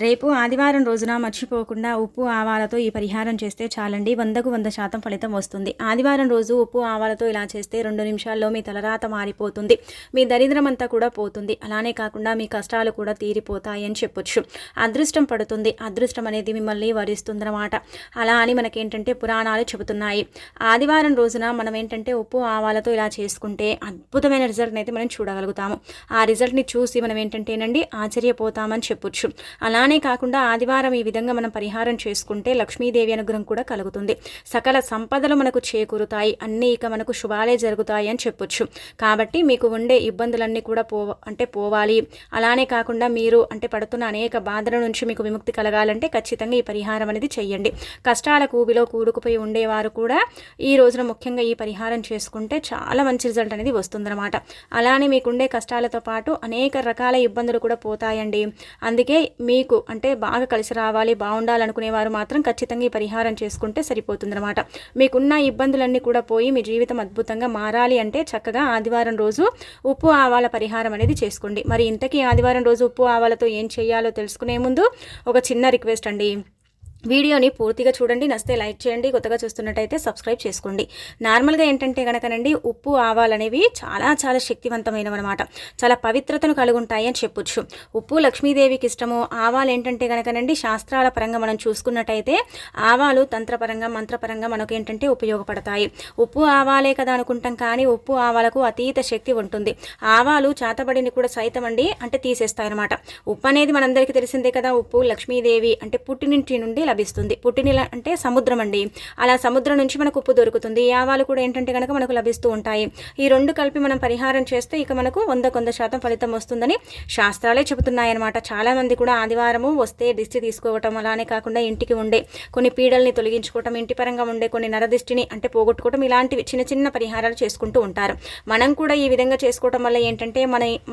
రేపు ఆదివారం రోజున మర్చిపోకుండా ఉప్పు ఆవాలతో ఈ పరిహారం చేస్తే చాలండి. 100కు 100% ఫలితం వస్తుంది. ఆదివారం రోజు ఉప్పు ఆవాలతో ఇలా చేస్తే 2 నిమిషాల్లో మీ తలరాత మారిపోతుంది. మీ దరిద్రం అంతా కూడా పోతుంది. అలానే కాకుండా మీ కష్టాలు కూడా తీరిపోతాయి అని చెప్పొచ్చు. అదృష్టం పడుతుంది. అదృష్టం అనేది మిమ్మల్ని వరిస్తుందన్నమాట. అలా అని మనకేంటంటే పురాణాలు చెబుతున్నాయి. ఆదివారం రోజున మనం ఏంటంటే ఉప్పు ఆవాలతో ఇలా చేసుకుంటే అద్భుతమైన రిజల్ట్ని అయితే మనం చూడగలుగుతాము. ఆ రిజల్ట్ని చూసి మనం ఏంటంటేనండి ఆశ్చర్యపోతామని చెప్పొచ్చు. అలానే కాకుండా ఆదివారం ఈ విధంగా మనం పరిహారం చేసుకుంటే లక్ష్మీదేవి అనుగ్రహం కూడా కలుగుతుంది. సకల సంపదలు మనకు చేకూరుతాయి. అన్నీ ఇక మనకు శుభాలే జరుగుతాయి అని చెప్పొచ్చు. కాబట్టి మీకు ఉండే ఇబ్బందులన్నీ కూడా పోవాలి. అలానే కాకుండా మీరు పడుతున్న అనేక బాధల నుంచి మీకు విముక్తి కలగాలంటే ఖచ్చితంగా ఈ పరిహారం అనేది చెయ్యండి. కష్టాల కూబిలో కూడుకుపోయి ఉండేవారు కూడా ఈ రోజున ముఖ్యంగా ఈ పరిహారం చేసుకుంటే చాలా మంచి రిజల్ట్ అనేది వస్తుందన్నమాట. అలానే మీకుండే కష్టాలతో పాటు అనేక రకాల ఇబ్బందులు కూడా పోతాయండి. అందుకే మీకు బాగా కలిసి రావాలి, బాగుండాలనుకునేవారు మాత్రం ఖచ్చితంగా ఈ పరిహారం చేసుకుంటే సరిపోతుందన్నమాట. మీకున్న ఇబ్బందులన్నీ కూడా పోయి మీ జీవితం అద్భుతంగా మారాలి అంటే చక్కగా ఆదివారం రోజు ఉప్పు ఆవాల పరిహారం అనేది చేసుకోండి. మరి ఇంతకీ ఆదివారం రోజు ఉప్పు ఆవాలతో ఏం చేయాలో తెలుసుకునే ముందు ఒక చిన్న రిక్వెస్ట్ అండి. వీడియోని పూర్తిగా చూడండి. నచ్చితే లైక్ చేయండి. కొత్తగా చూస్తున్నట్టయితే సబ్స్క్రైబ్ చేసుకోండి. నార్మల్గా ఏంటంటే కనుకనండి ఉప్పు ఆవాలు అనేవి చాలా చాలా శక్తివంతమైనవి అనమాట. చాలా పవిత్రతను కలిగి ఉంటాయి అని చెప్పొచ్చు. ఉప్పు లక్ష్మీదేవికి ఇష్టము. ఆవాలు ఏంటంటే కనుకనండి శాస్త్రాల పరంగా మనం చూసుకున్నట్టయితే ఆవాలు తంత్రపరంగా మంత్రపరంగా మనకు ఏంటంటే ఉపయోగపడతాయి. ఉప్పు ఆవాలే కదా అనుకుంటాం, కానీ ఉప్పు ఆవాలకు అతీత శక్తి ఉంటుంది. ఆవాలు చేతబడిని కూడా సైతం తీసేస్తాయి అనమాట. ఉప్పు అనేది మనందరికీ తెలిసిందే కదా. ఉప్పు లక్ష్మీదేవి పుట్టినింటి నుండి లభిస్తుంది. పుట్టినిల సముద్రం అండి. అలా సముద్రం నుంచి మనకు ఉప్పు దొరుకుతుంది. ఈ ఆవాలు కూడా ఏంటంటే కనుక మనకు లభిస్తూ ఉంటాయి. ఈ రెండు కలిపి మనం పరిహారం చేస్తే ఇక మనకు 100% ఫలితం వస్తుందని శాస్త్రాలే చెబుతున్నాయన్నమాట. చాలా మంది కూడా ఆదివారము వస్తే దిష్టి తీసుకోవటం, అలానే కాకుండా ఇంటికి ఉండే కొన్ని పీడల్ని తొలగించుకోవటం, ఇంటి పరంగా ఉండే కొన్ని నరదిష్టిని పోగొట్టుకోవటం, ఇలాంటివి చిన్న చిన్న పరిహారాలు చేసుకుంటూ ఉంటారు. మనం కూడా ఈ విధంగా చేసుకోవటం వల్ల ఏంటంటే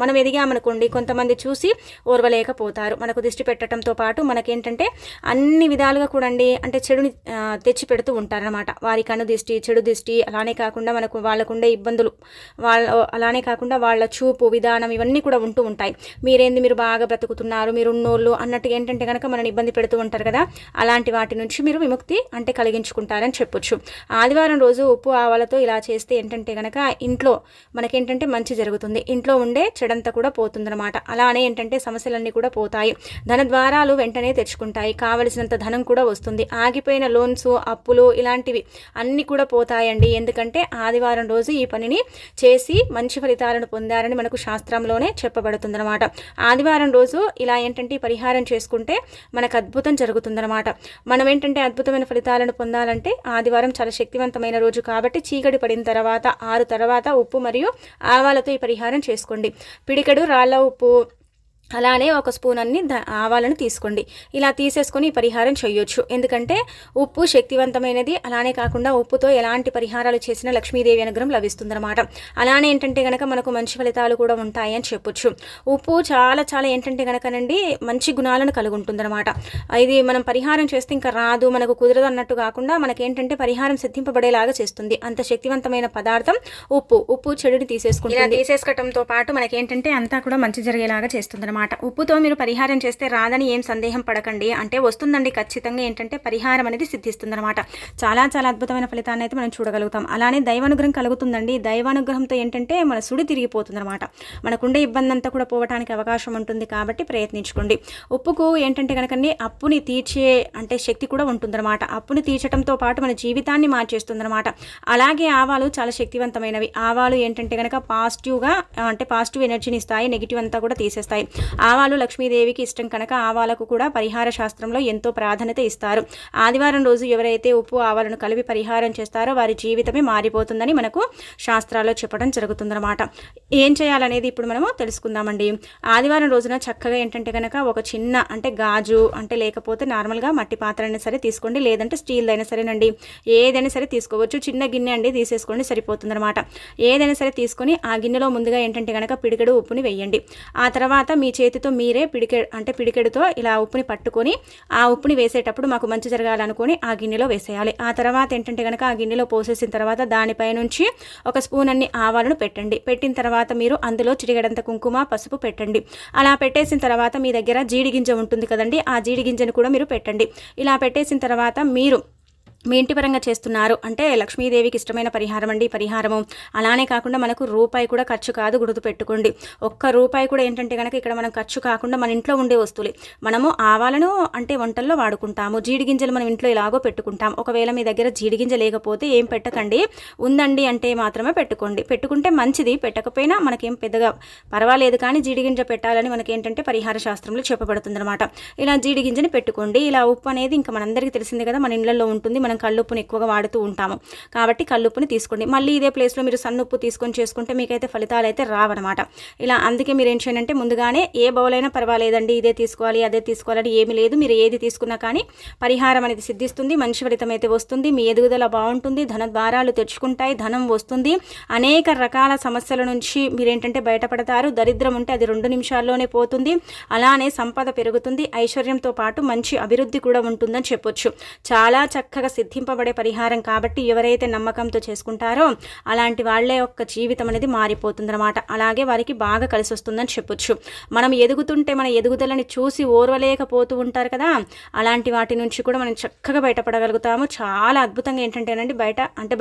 మనం ఎదిగామనుకోండి, కొంతమంది చూసి ఓర్వలేకపోతారు. మనకు దిష్టి పెట్టడంతో పాటు మనకేంటంటే అన్ని విధాలుగా కూడా చెడుని తెచ్చి పెడుతూ ఉంటారనమాట. వారి కన్ను దిష్టి, చెడు దిష్టి, అలానే కాకుండా వాళ్ళకుండే ఇబ్బందులు, అలానే కాకుండా వాళ్ళ చూపు విధానం ఇవన్నీ కూడా ఉంటూ ఉంటాయి. మీరు బాగా బ్రతుకుతున్నారు, మీరు ఉన్నోళ్ళు అన్నట్టుగా ఏంటంటే కనుక మనని ఇబ్బంది పెడుతూ ఉంటారు కదా. అలాంటి వాటి నుంచి మీరు విముక్తి కలిగించుకుంటారని చెప్పొచ్చు. ఆదివారం రోజు ఉప్పు ఆవాలతో ఇలా చేస్తే ఏంటంటే కనుక ఇంట్లో మనకేంటంటే మంచి జరుగుతుంది. ఇంట్లో ఉండే చెడంతా కూడా పోతుందన్నమాట. అలానే సమస్యలన్నీ కూడా పోతాయి. ధన ద్వారాలు వెంటనే తెచ్చుకుంటాయి. కావలసినంత ధనం కూడా వస్తుంది. ఆగిపోయిన లోన్స్, అప్పులు ఇలాంటివి అన్నీ కూడా పోతాయండి. ఎందుకంటే ఆదివారం రోజు ఈ పనిని చేసి మంచి ఫలితాలను పొందారని మనకు శాస్త్రంలోనే చెప్పబడుతుందన్నమాట. ఆదివారం రోజు ఇలా ఈ పరిహారం చేసుకుంటే మనకు అద్భుతం జరుగుతుందన్నమాట. మనం అద్భుతమైన ఫలితాలను పొందాలంటే ఆదివారం చాలా శక్తివంతమైన రోజు కాబట్టి చీకటి పడిన తర్వాత 6 తర్వాత ఉప్పు మరియు ఆవాలతో ఈ పరిహారం చేసుకోండి. పిడికెడు రాళ్ళ ఉప్పు, అలానే 1 స్పూన్ అన్ని ఆవాలను తీసుకోండి. ఇలా తీసేసుకొని పరిహారం చేయొచ్చు. ఎందుకంటే ఉప్పు శక్తివంతమైనది. అలానే కాకుండా ఉప్పుతో ఎలాంటి పరిహారాలు చేసినా లక్ష్మీదేవి అనుగ్రహం లభిస్తుందన్నమాట. అలానే కనుక మనకు మంచి ఫలితాలు కూడా ఉంటాయి అని చెప్పొచ్చు. ఉప్పు చాలా చాలా కనుకనండి మంచి గుణాలను కలిగి ఉంటుందన్నమాట. ఇది మనం పరిహారం చేస్తే ఇంకా రాదు, మనకు కుదరదు అన్నట్టు కాకుండా మనకేంటంటే పరిహారం సిద్ధింపబడేలాగా చేస్తుంది. అంత శక్తివంతమైన పదార్థం ఉప్పు చెడుని తీసేసుకుంటుంది. తీసేసుకోవడంతో పాటు మనకేంటంటే అంతా కూడా మంచి జరిగేలాగా చేస్తుందన్నమాట. ఉప్పుతో మీరు పరిహారం చేస్తే రాదని ఏం సందేహం పడకండి. వస్తుందండి ఖచ్చితంగా పరిహారం అనేది సిద్ధిస్తుందన్నమాట. చాలా చాలా అద్భుతమైన ఫలితాన్ని అయితే మనం చూడగలుగుతాం. అలానే దైవానుగ్రహం కలుగుతుందండి. దైవానుగ్రహంతో మన సుడి తిరిగిపోతుందన్నమాట. మనకుండే ఇబ్బంది అంతా కూడా పోవడానికి అవకాశం ఉంటుంది. కాబట్టి ప్రయత్నించుకోండి. ఉప్పుకు కనుకండి అప్పుని తీర్చే శక్తి కూడా ఉంటుందన్నమాట. అప్పుని తీర్చడంతో పాటు మన జీవితాన్ని మార్చేస్తుందన్నమాట. అలాగే ఆవాలు చాలా శక్తివంతమైనవి. ఆవాలు కనుక పాజిటివ్ ఎనర్జీని ఇస్తాయి. నెగిటివ్ అంతా కూడా తీసేస్తాయి. ఆవాలు లక్ష్మీదేవికి ఇష్టం కనుక ఆవాలకు కూడా పరిహార శాస్త్రంలో ఎంతో ప్రాధాన్యత ఇస్తారు. ఆదివారం రోజు ఎవరైతే ఉప్పు ఆవాలను కలిపి పరిహారం చేస్తారో వారి జీవితమే మారిపోతుందని మనకు శాస్త్రాల్లో చెప్పడం జరుగుతుందన్నమాట. ఏం చేయాలనేది ఇప్పుడు మనము తెలుసుకుందామండి. ఆదివారం రోజున చక్కగా కనుక ఒక చిన్న గాజు లేకపోతే నార్మల్గా మట్టి పాత్ర అయినా సరే తీసుకోండి, లేదంటే స్టీల్ అయినా సరేనండి. ఏదైనా సరే తీసుకోవచ్చు. చిన్న గిన్నె తీసేసుకోండి, సరిపోతుందన్నమాట. ఏదైనా సరే తీసుకొని ఆ గిన్నెలో ముందుగా కనుక పిడికెడు ఉప్పుని వేయండి. ఆ తర్వాత మీ చేతితో మీరే పిడికెడుతో ఇలా ఉప్పుని పట్టుకొని ఆ ఉప్పుని వేసేటప్పుడు మాకు మంచి జరగాలనుకొని ఆ గిన్నెలో వేసేయాలి. ఆ తర్వాత ఏంటంటే కనుక ఆ గిన్నెలో పోసేసిన తర్వాత దానిపై నుంచి ఒక స్పూన్ అన్ని ఆవాలను పెట్టండి. పెట్టిన తర్వాత మీరు అందులో చిటికెడంత కుంకుమ, పసుపు పెట్టండి. అలా పెట్టేసిన తర్వాత మీ దగ్గర జీడిగింజ ఉంటుంది కదండి, ఆ జీడిగింజను కూడా మీరు పెట్టండి. ఇలా పెట్టేసిన తర్వాత మీరు మీ ఇంటి పరంగా చేస్తున్నారు అంటే లక్ష్మీదేవికి ఇష్టమైన పరిహారం అండి పరిహారము. అలానే కాకుండా మనకు రూపాయి కూడా ఖర్చు కాదు, గుర్తుపెట్టుకోండి. ఒక్క రూపాయి కూడా ఏంటంటే కనుక ఇక్కడ మనం ఖర్చు కాకుండా మన ఇంట్లో ఉండే వస్తువులే. మనము ఆవాలను అంటే వంటల్లో వాడుకుంటాము, జీడిగింజలు మనం ఇంట్లో ఇలాగో పెట్టుకుంటాం. ఒకవేళ మీ దగ్గర జీడిగింజ లేకపోతే ఏం పెట్టకండి, ఉందండి అంటే మాత్రమే పెట్టుకోండి. పెట్టుకుంటే మంచిది, పెట్టకపోయినా మనకేం పెద్దగా పర్వాలేదు. కానీ జీడిగింజ పెట్టాలని మనకి ఏంటంటే పరిహార శాస్త్రంలో చెప్పబడుతుంది అనమాట. ఇలా జీడిగింజని పెట్టుకోండి. ఇలా ఉప్పు అనేది ఇంకా మనందరికీ తెలిసిందే కదా, మన ఇళ్లలో ఉంటుంది. మనం కల్లుప్పుని ఎక్కువగా వాడుతూ ఉంటాము కాబట్టి కల్లుప్పుని తీసుకోండి. మళ్ళీ ఇదే ప్లేస్లో మీరు సన్నుప్పు తీసుకొని చేసుకుంటే మీకైతే ఫలితాలు అయితే రావన్నమాట. ఇలా అందుకే మీరు ఏం చేయండి అంటే ముందుగానే ఏ బౌల్ అయినా పర్వాలేదండి, ఇదే తీసుకోవాలి అదే తీసుకోవాలని ఏమీ లేదు. మీరు ఏది తీసుకున్నా కానీ పరిహారం అనేది సిద్ధిస్తుంది, మంచి ఫలితం అయితే వస్తుంది, మీ ఎదుగుదల బాగుంటుంది, ధన ద్వారాలు తెచ్చుకుంటాయి, ధనం వస్తుంది, అనేక రకాల సమస్యల నుంచి మీరేంటంటే బయటపడతారు. దరిద్రం ఉంటే అది 2 నిమిషాల్లోనే పోతుంది. అలానే సంపద పెరుగుతుంది, ఐశ్వర్యంతో పాటు మంచి అభివృద్ధి కూడా ఉంటుందని చెప్పొచ్చు. చాలా చక్కగా సిద్ధింపబడే పరిహారం కాబట్టి ఎవరైతే నమ్మకంతో చేసుకుంటారో అలాంటి వాళ్ళే యొక్క జీవితం అనేది మారిపోతుందన్నమాట. అలాగే వారికి బాగా కలిసి వస్తుందని చెప్పొచ్చు. మనం ఎదుగుతుంటే మన ఎదుగుదలని చూసి ఓర్వలేకపోతూ ఉంటారు కదా, అలాంటి వాటి నుంచి కూడా మనం చక్కగా బయటపడగలుగుతాము. చాలా అద్భుతంగా ఏంటంటేనండి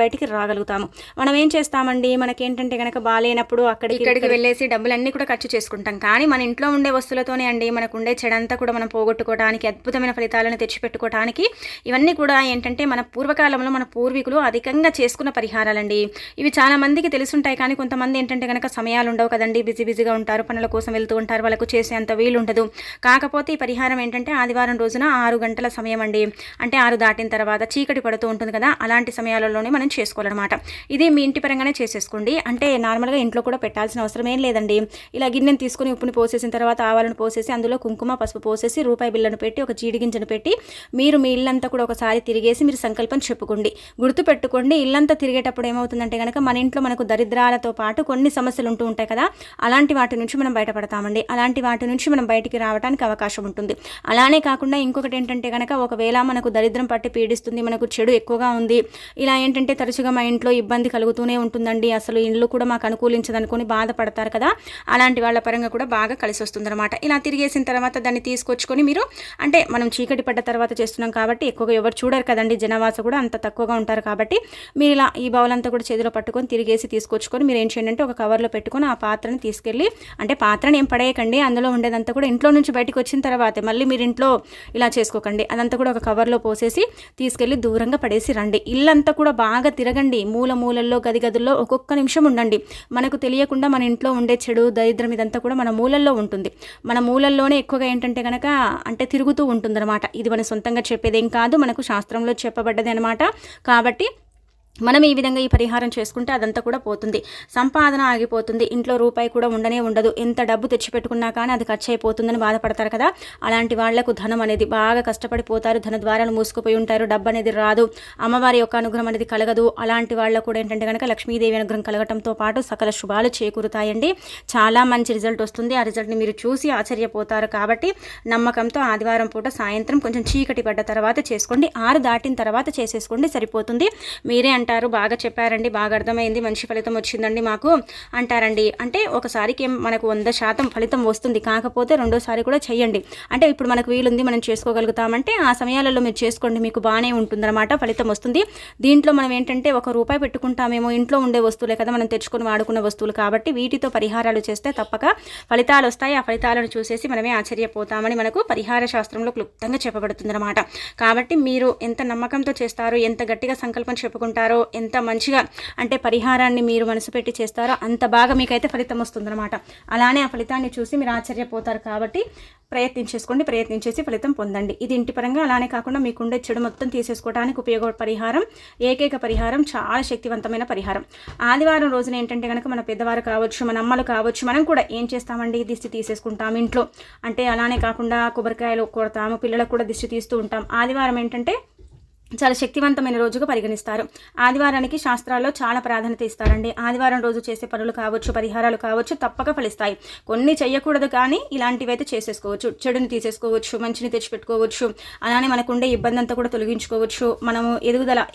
బయటికి రాగలుగుతాము. మనం ఏం చేస్తామండి, మనకేంటంటే కనుక బాగాలేనప్పుడు ఇక్కడికి వెళ్ళేసి డబ్బులన్నీ కూడా ఖర్చు చేసుకుంటాం. కానీ మన ఇంట్లో ఉండే వస్తువులతోనే అండి మనకు ఉండే చెడంతా కూడా మనం పోగొట్టుకోవడానికి, అద్భుతమైన ఫలితాలను తెచ్చిపెట్టుకోవడానికి ఇవన్నీ కూడా ఏంటంటే మన పూర్వకాలంలో మన పూర్వీకులు అధికంగా చేసుకున్న పరిహారాలండి. ఇవి చాలా మందికి తెలుసుంటాయి కానీ కొంతమంది ఏంటంటే కనుక సమయాలు ఉండవు కదండి, బిజీగా ఉంటారు, పనుల కోసం వెళ్తూ ఉంటారు, వాళ్ళకు చేసేంత వీలు ఉండదు. కాకపోతే ఈ పరిహారం ఏంటంటే ఆదివారం రోజున 6 గంటల సమయం అండి, అంటే 6 దాటిన తర్వాత చీకటి పడుతూ ఉంటుంది కదా, అలాంటి సమయాలలోనే మనం చేసుకోవాలన్నమాట. ఇది మీ ఇంటి పరంగానే చేసేసుకోండి. అంటే నార్మల్గా ఇంట్లో కూడా పెట్టాల్సిన అవసరం ఏం లేదండి. ఇలా గిన్నెను తీసుకుని ఉప్పుని పోసేసిన తర్వాత ఆవాలను పోసేసి అందులో కుంకుమ, పసుపు పోసేసి రూపాయి బిళ్ళను పెట్టి ఒక జీడిగింజను పెట్టి మీరు మీ ఇల్లంతా కూడా ఒకసారి తిరిగేసి మీరు సంకల్పం చెప్పుకోండి. గుర్తుపెట్టుకోండి, ఇల్లంతా తిరిగేటప్పుడు ఏమవుతుందంటే కనుక మన ఇంట్లో మనకు దరిద్రాలతో పాటు కొన్ని సమస్యలు ఉంటూ ఉంటాయి కదా, అలాంటి వాటి నుంచి మనం బయటపడతామండి. అలాంటి వాటి నుంచి మనం బయటికి రావడానికి అవకాశం ఉంటుంది. అలానే కాకుండా ఇంకొకటి ఏంటంటే కనుక ఒకవేళ మనకు దరిద్రం పట్టి పీడిస్తుంది, మనకు చెడు ఎక్కువగా ఉంది, ఇలా ఏంటంటే తరచుగా మా ఇంట్లో ఇబ్బంది కలుగుతూనే ఉంటుందండి, అసలు ఇల్లు కూడా మాకు అనుకూలించదనుకొని బాధపడతారు కదా, అలాంటి వాళ్ళ పరంగా కూడా బాగా కలిసి వస్తుందన్నమాట. ఇలా తిరిగేసిన తర్వాత దాన్ని తీసుకొచ్చుకొని మీరు అంటే మనం చీకటి పడ్డ తర్వాత చేస్తున్నాం కాబట్టి ఎక్కువగా ఎవరు చూడరు కదండి, జనవాస కూడా అంత తక్కువగా ఉంటారు కాబట్టి మీరు ఇలా ఈ బౌల్ అంతా కూడా చేతిలో పట్టుకొని తిరిగేసి తీసుకొచ్చుకొని మీరు ఏం చేయండి అంటే ఒక కవర్లో పెట్టుకొని ఆ పాత్రని తీసుకెళ్ళి, అంటే పాత్రని ఏం పడేయకండి, అందులో ఉండేదంతా కూడా ఇంట్లో నుంచి బయటకు వచ్చిన తర్వాత మళ్ళీ మీరు ఇంట్లో ఇలా చేసుకోకండి, అదంతా కూడా ఒక కవర్లో పోసేసి తీసుకెళ్ళి దూరంగా పడేసి రండి. ఇల్లంతా కూడా బాగా తిరగండి, మూలల్లో గదిలో ఒక్కొక్క నిమిషం ఉండండి. మనకు తెలియకుండా మన ఇంట్లో ఉండే చెడు దరిద్రం ఇదంతా కూడా మన మూలల్లో ఉంటుంది. మన మూలల్లోనే ఎక్కువగా ఏంటంటే కనుక అంటే తిరుగుతూ ఉంటుందన్నమాట. ఇది మన సొంతంగా చెప్పేదేం కాదు, మనకు శాస్త్రంలో చెప్పబడ్డది అనమాట. కాబట్టి మనం ఈ విధంగా ఈ పరిహారం చేసుకుంటే అదంతా కూడా పోతుంది, సంపాదన ఆగిపోతుంది, ఇంట్లో రూపాయి కూడా ఉండదు. ఎంత డబ్బు తెచ్చిపెట్టుకున్నా కానీ అది ఖర్చు అయిపోతుందని బాధపడతారు కదా, అలాంటి వాళ్లకు ధనం అనేది బాగా కష్టపడిపోతారు, ధన ద్వారాలు మూసుకుపోయి ఉంటారు, డబ్బు అనేది రాదు, అమ్మవారి యొక్క అనుగ్రహం అనేది కలగదు. అలాంటి వాళ్ళకు కూడా ఏంటంటే కనుక లక్ష్మీదేవి అనుగ్రహం కలగటంతో పాటు సకల శుభాలు చేకూరుతాయండి. చాలా మంచి రిజల్ట్ వస్తుంది. ఆ రిజల్ట్ని మీరు చూసి ఆశ్చర్యపోతారు. కాబట్టి నమ్మకంతో ఆదివారం పూట సాయంత్రం కొంచెం చీకటి పడ్డ తర్వాత చేసుకోండి, 6 దాటిన తర్వాత చేసేసుకోండి, సరిపోతుంది. మీరే అంటారు బాగా చెప్పారండి, బాగా అర్థమైంది, మంచి ఫలితం వచ్చిందండి మాకు అంటారండి. అంటే ఒకసారికి మనకు 100% ఫలితం వస్తుంది, కాకపోతే రెండోసారి కూడా చేయండి. అంటే ఇప్పుడు మనకు వీలుంది, మనం చేసుకోగలుగుతామంటే ఆ సమయాలలో మీరు చేసుకోండి, మీకు బాగానే ఉంటుందన్నమాట, ఫలితం వస్తుంది. దీంట్లో మనం ఏంటంటే ₹1 పెట్టుకుంటామేమో, ఇంట్లో ఉండే వస్తువులే కదా, మనం తెచ్చుకొని వాడుకున్న వస్తువులు కాబట్టి వీటితో పరిహారాలు చేస్తే తప్పక ఫలితాలు వస్తాయి. ఆ ఫలితాలను చూసేసి మనమే ఆశ్చర్యపోతామని మనకు పరిహార శాస్త్రంలో క్లుప్తంగా చెప్పబడుతుందన్నమాట. కాబట్టి మీరు ఎంత నమ్మకంతో చేస్తారో, ఎంత గట్టిగా సంకల్పం చెప్పుకుంటారో, ఎంత మంచిగా అంటే పరిహారాన్ని మీరు మనసు పెట్టి చేస్తారో అంత బాగా మీకైతే ఫలితం వస్తుందన్నమాట. అలానే ఆ ఫలితాన్ని చూసి మీరు ఆశ్చర్యపోతారు. కాబట్టి ప్రయత్నించేసి ఫలితం పొందండి. ఇది ఇంటి పరంగా, అలానే కాకుండా మీకుండే చెడు మొత్తం తీసేసుకోవడానికి ఉపయోగపడే పరిహారం, ఏకైక పరిహారం, చాలా శక్తివంతమైన పరిహారం. ఆదివారం రోజున ఏంటంటే కనుక మన పెద్దవారు కావచ్చు, మన అమ్మలు కావచ్చు, మనం కూడా ఏం చేస్తామండి, దిష్టి తీసేసుకుంటాం ఇంట్లో. అంటే అలానే కాకుండా కొబ్బరికాయలు కొడతాము, పిల్లలకు కూడా దిష్టి తీస్తూ ఉంటాం. ఆదివారం ఏంటంటే చాలా శక్తివంతమైన రోజుగా పరిగణిస్తారు. ఆదివారానికి శాస్త్రాల్లో చాలా ప్రాధాన్యత ఇస్తారండి. ఆదివారం రోజు చేసే పనులు కావచ్చు, పరిహారాలు కావచ్చు తప్పక ఫలిస్తాయి. కొన్ని చేయకూడదు కానీ ఇలాంటివి అయితే చేసేసుకోవచ్చు. చెడుని తీసేసుకోవచ్చు, మంచిని తెచ్చిపెట్టుకోవచ్చు. అలానే మనకుండే ఇబ్బంది అంతా కూడా తొలగించుకోవచ్చు. మనము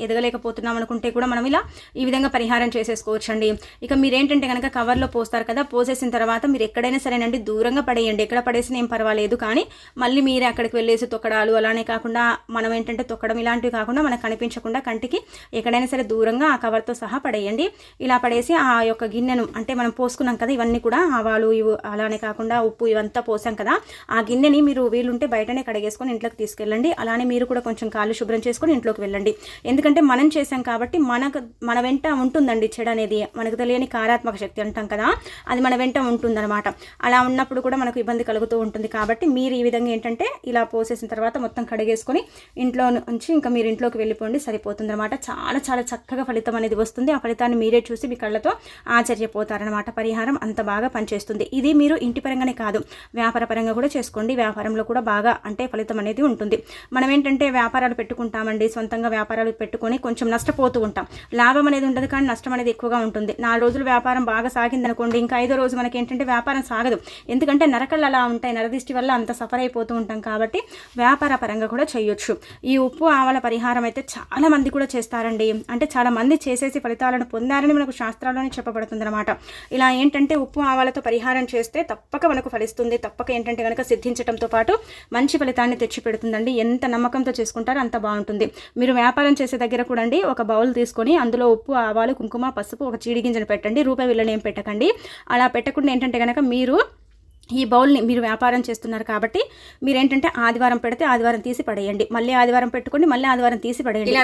ఎదగలేకపోతున్నాం అనుకుంటే కూడా మనం ఇలా ఈ విధంగా పరిహారం చేసేసుకోవచ్చు అండి. ఇక మీరేంటంటే కనుక కవర్లో పోస్తారు కదా, పోసేసిన తర్వాత మీరు ఎక్కడైనా సరేనండి దూరంగా పడేయండి. ఎక్కడ పడేసినా ఏం పర్వాలేదు, కానీ మళ్ళీ మీరే అక్కడికి వెళ్ళేసి తొక్కడాలు అలానే కాకుండా మనం ఏంటంటే తొక్కడం ఇలాంటివి కాకుండా మనకు కనిపించకుండా కంటికి ఎక్కడైనా సరే దూరంగా ఆ కవర్తో సహా పడేయండి. ఇలా పడేసి ఆ యొక్క గిన్నెను అంటే మనం పోసుకున్నాం కదా, ఇవన్నీ కూడా ఆవాలు అలానే కాకుండా ఉప్పు ఇవంతా పోసాం కదా, ఆ గిన్నెని మీరు వీలుంటే బయటనే కడిగేసుకొని ఇంట్లోకి తీసుకెళ్ళండి. అలానే మీరు కూడా కొంచెం కాళ్ళు శుభ్రం చేసుకొని ఇంట్లోకి వెళ్ళండి. ఎందుకంటే మనం చేసాం కాబట్టి మన వెంట ఉంటుందండి చెడు అనేది. మనకు తెలియని కారాత్మక శక్తి అంటాం కదా, అది మన వెంట ఉంటుందన్నమాట. అలా ఉన్నప్పుడు కూడా మనకు ఇబ్బంది కలుగుతూ ఉంటుంది. కాబట్టి మీరు ఈ విధంగా ఏంటంటే ఇలా పోసేసిన తర్వాత మొత్తం కడిగేసుకొని ఇంట్లో నుంచి ఇంకా మీరు ఇంట్లోకి వెళ్ళిపోండి, సరిపోతుంది అనమాట. చాలా చాలా చక్కగా ఫలితం అనేది వస్తుంది. ఆ ఫలితాన్ని మీరే చూసి మీ కళ్ళతో ఆశ్చర్యపోతారనమాట. పరిహారం అంత బాగా పనిచేస్తుంది. ఇది మీరు ఇంటి పరంగానే కాదు, వ్యాపార పరంగా కూడా చేసుకోండి. వ్యాపారంలో కూడా బాగా అంటే ఫలితం అనేది ఉంటుంది. మనం ఏంటంటే వ్యాపారాలు పెట్టుకుంటామండి, సొంతంగా వ్యాపారాలు పెట్టుకొని కొంచెం నష్టపోతూ ఉంటాం. లాభం అనేది ఉండదు కానీ నష్టం అనేది ఎక్కువగా ఉంటుంది. 4 రోజులు వ్యాపారం బాగా సాగింది అనుకోండి, ఇంకా 5వ రోజు మనకి ఏంటంటే వ్యాపారం సాగదు. ఎందుకంటే నరకళ్ళు అలా ఉంటాయి, నరదిష్టి వల్ల అంత సఫర్ అయిపోతూ ఉంటాం. కాబట్టి వ్యాపార పరంగా కూడా చేయొచ్చు. ఈ ఉప్పు ఆవల పరిహారం అయితే చాలా మంది కూడా చేస్తారండి. అంటే చాలా మంది చేసేసి ఫలితాలను పొందారని మనకు శాస్త్రాల్లోనే చెప్పబడుతుంది అనమాట. ఇలా ఏంటంటే ఉప్పు ఆవాలతో పరిహారం చేస్తే తప్పక మనకు ఫలిస్తుంది. తప్పక ఏంటంటే కనుక సిద్ధించడంతో పాటు మంచి ఫలితాన్ని తెచ్చి పెడుతుందండి. ఎంత నమ్మకంతో చేసుకుంటారో అంత బాగుంటుంది. మీరు వ్యాపారం చేసే దగ్గర కూడా అండి ఒక బౌల్ తీసుకొని అందులో ఉప్పు, ఆవాలు, కుంకుమ, పసుపు, ఒక చీడి గింజను పెట్టండి. రూపాయి బిళ్ళని ఏం పెట్టకండి. అలా పెట్టకుండా ఏంటంటే కనుక మీరు ఈ బౌల్ని మీరు వ్యాపారం చేస్తున్నారు కాబట్టి మీరేంటంటే ఆదివారం పెడితే ఆదివారం తీసి పడేయండి, మళ్ళీ ఆదివారం పెట్టుకోండి, మళ్ళీ ఆదివారం తీసి పడేయండి. ఇలా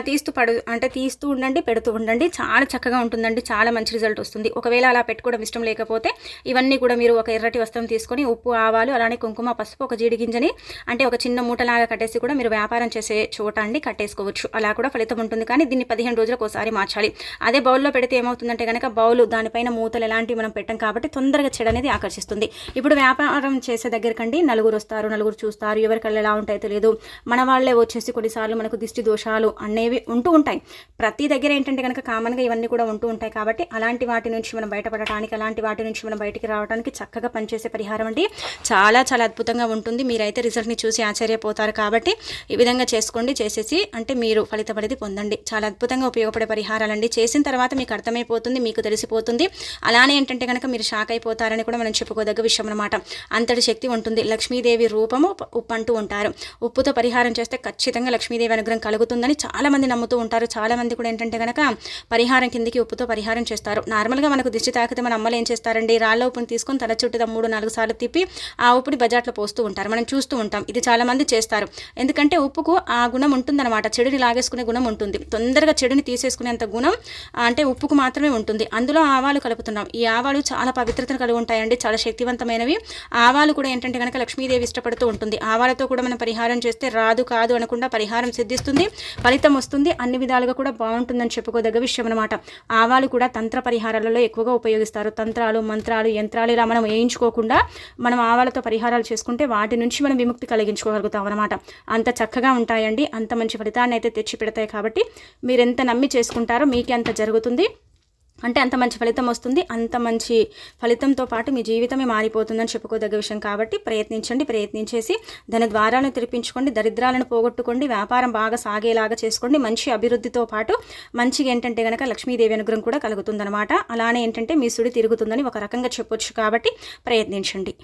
తీస్తూ ఉండండి, పెడుతూ ఉండండి. చాలా చక్కగా ఉంటుందండి, చాలా మంచి రిజల్ట్ వస్తుంది. ఒకవేళ అలా పెట్టుకోవడం ఇష్టం లేకపోతే ఇవన్నీ కూడా మీరు ఒక ఎర్రటి వస్త్రం తీసుకొని ఉప్పు, ఆవాలు, అలానే కుంకుమ, పసుపు, ఒక జీడి గింజని అంటే ఒక చిన్న మూటలాగా కట్టేసి కూడా మీరు వ్యాపారం చేసే చోట అండి కట్టేసుకోవచ్చు. అలా కూడా ఫలితం ఉంటుంది. కానీ దీన్ని 15 రోజులకు ఒకసారి మార్చాలి. అదే బౌల్లో పెడితే ఏమవుతుందంటే కనుక బౌలు దానిపైన మూతలు ఎలాంటివి మనం పెట్టాం కాబట్టి తొందరగా చెడు అనేది ఆకర్షిస్తుంది. ఇప్పుడు వ్యాపారం చేసే దగ్గరకండి నలుగురు వస్తారు, నలుగురు చూస్తారు, ఎవరికల్లా ఎలా ఉంటాయో తెలియదు. మన వాళ్ళే వచ్చేసి కొన్నిసార్లు మనకు దిష్టి దోషాలు అనేవి ఉంటూ ఉంటాయి. ప్రతి దగ్గర ఏంటంటే కనుక కామన్గా ఇవన్నీ కూడా ఉంటూ ఉంటాయి. కాబట్టి అలాంటి వాటి నుంచి మనం బయటపడటానికి, అలాంటి వాటి నుంచి మనం బయటికి రావడానికి చక్కగా పనిచేసే పరిహారం అండి. చాలా చాలా అద్భుతంగా ఉంటుంది. మీరైతే రిజల్ట్ని చూసి ఆశ్చర్యపోతారు. కాబట్టి ఈ విధంగా చేసుకోండి. చేసేసి అంటే మీరు ఫలితం అనేది పొందండి. చాలా అద్భుతంగా ఉపయోగపడే పరిహారాలండి. చేసిన తర్వాత మీకు అర్థమైపోతుంది, మీకు తెలిసిపోతుంది. అలానే ఏంటంటే కనుక మీరు షాక్ అయిపోతారని కూడా మనం చెప్పుకోదగ్గ విషయం అనమాట. అంతటి శక్తి ఉంటుంది. లక్ష్మీదేవి రూపము ఉప్పు అంటూ ఉంటారు. ఉప్పుతో పరిహారం చేస్తే ఖచ్చితంగా లక్ష్మీదేవి అనుగ్రహం కలుగుతుందని చాలామంది నమ్ముతూ ఉంటారు. చాలామంది కూడా ఏంటంటే కనుక పరిహారం కిందికి ఉప్పుతో పరిహారం చేస్తారు. నార్మల్గా మనకు దిష్టి తాకితే మన అమ్మలు ఏం చేస్తారండి, రాళ్ళ ఉప్పుని తీసుకొని తల చుట్టూ 3-4 సార్లు తిప్పి ఆ ఉప్పుని బజాట్లో పోస్తూ ఉంటారు. మనం చూస్తూ ఉంటాం. ఇది చాలామంది చేస్తారు. ఎందుకంటే ఉప్పుకు ఆ గుణం ఉంటుందన్నమాట, చెడుని లాగేసుకునే గుణం ఉంటుంది. తొందరగా చెడుని తీసేసుకునేంత గుణం అంటే ఉప్పుకు మాత్రమే ఉంటుంది. అందులో ఆవాలు కలుపుతున్నాం. ఈ ఆవాలు చాలా పవిత్రతను కలిగి ఉంటాయండి, చాలా శక్తివంతమైనవి. ఆవాలు కూడా ఏంటంటే కనుక లక్ష్మీదేవి ఇష్టపడుతూ ఉంటుంది. ఆవాలతో కూడా మనం పరిహారం చేస్తే రాదు కాదు అనకుండా పరిహారం సిద్ధిస్తుంది, ఫలితం వస్తుంది, అన్ని విధాలుగా కూడా బాగుంటుందని చెప్పుకోదగ్గ విషయం అనమాట. ఆవాలు కూడా తంత్ర పరిహారాలలో ఎక్కువగా ఉపయోగిస్తారు. తంత్రాలు, మంత్రాలు, యంత్రాలు ఇలా మనం వేయించుకోకుండా మనం ఆవాలతో పరిహారాలు చేసుకుంటే వాటి నుంచి మనం విముక్తి కలిగించుకోగలుగుతాం అనమాట. అంత చక్కగా ఉంటాయండి, అంత మంచి ఫలితాన్ని అయితే తెచ్చి పెడతాయి. కాబట్టి మీరు ఎంత నమ్మి చేసుకుంటారో మీకే అంత జరుగుతుంది. అంటే అంత మంచి ఫలితం వస్తుంది. అంత మంచి ఫలితంతో పాటు మీ జీవితమే మారిపోతుందని చెప్పుకోదగ్గ విషయం. కాబట్టి ప్రయత్నించేసి ధన ద్వారాలను తెరిపించుకోండి, దరిద్రాలను పోగొట్టుకోండి, వ్యాపారం బాగా సాగేలాగా చేసుకోండి. మంచి అభివృద్ధితో పాటు మంచిగా ఏంటంటే కనుక లక్ష్మీదేవి అనుగ్రహం కూడా కలుగుతుందన్నమాట. అలానే ఏంటంటే మీ సుడి తిరుగుతుందని ఒక రకంగా చెప్పొచ్చు. కాబట్టి ప్రయత్నించండి.